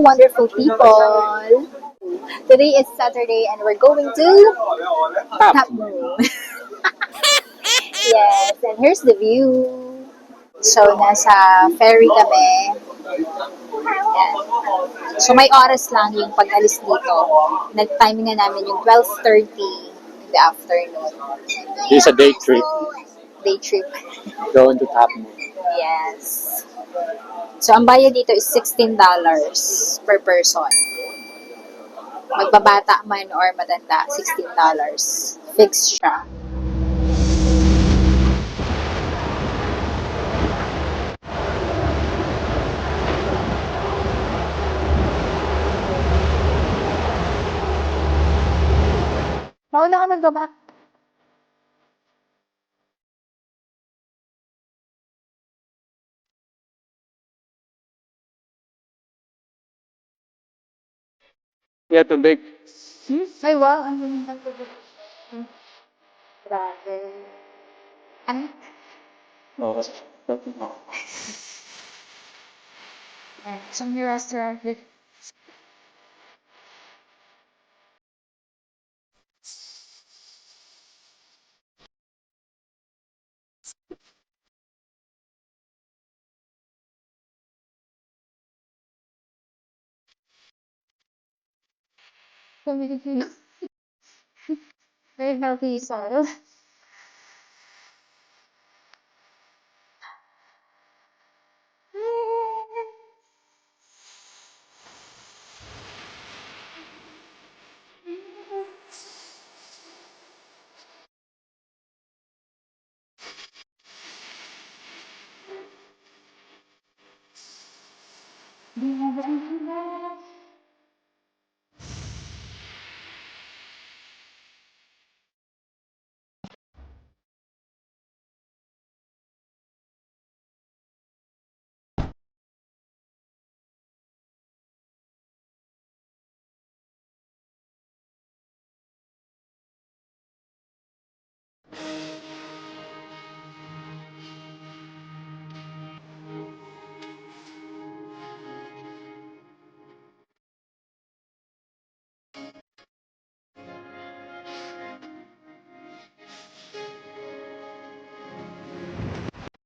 wonderful people. Today is Saturday and we're going to Top Moon. Yes, and here's the view. So, nasa ferry kami. Yan. So, may oras lang yung pag-alis dito. Nag-timing na namin yung 12:30 in the afternoon. This is a day trip Day trip. going to Top Moon. Yes. So, ang bayad dito is $16 per person. Magbabata man or matanda, $16. Fixed siya. Mauna ka magbaba. Yeah, too big. Ay, wow. Ang ganda ng tubig. Grabe. Ano? Oh. Some restaurant. Very healthy soil.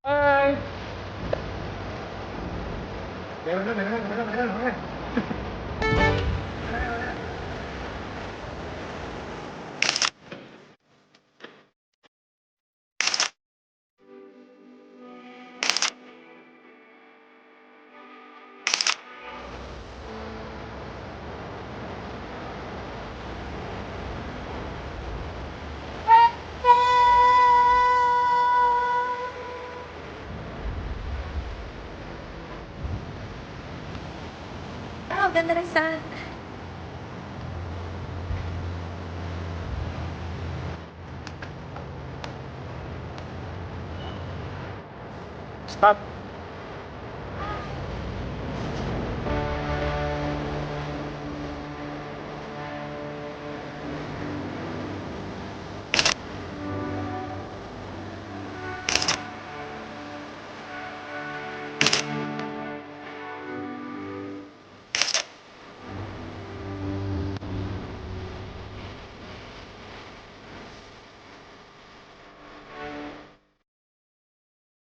Hi! Wow, ganda ng sun. Stop.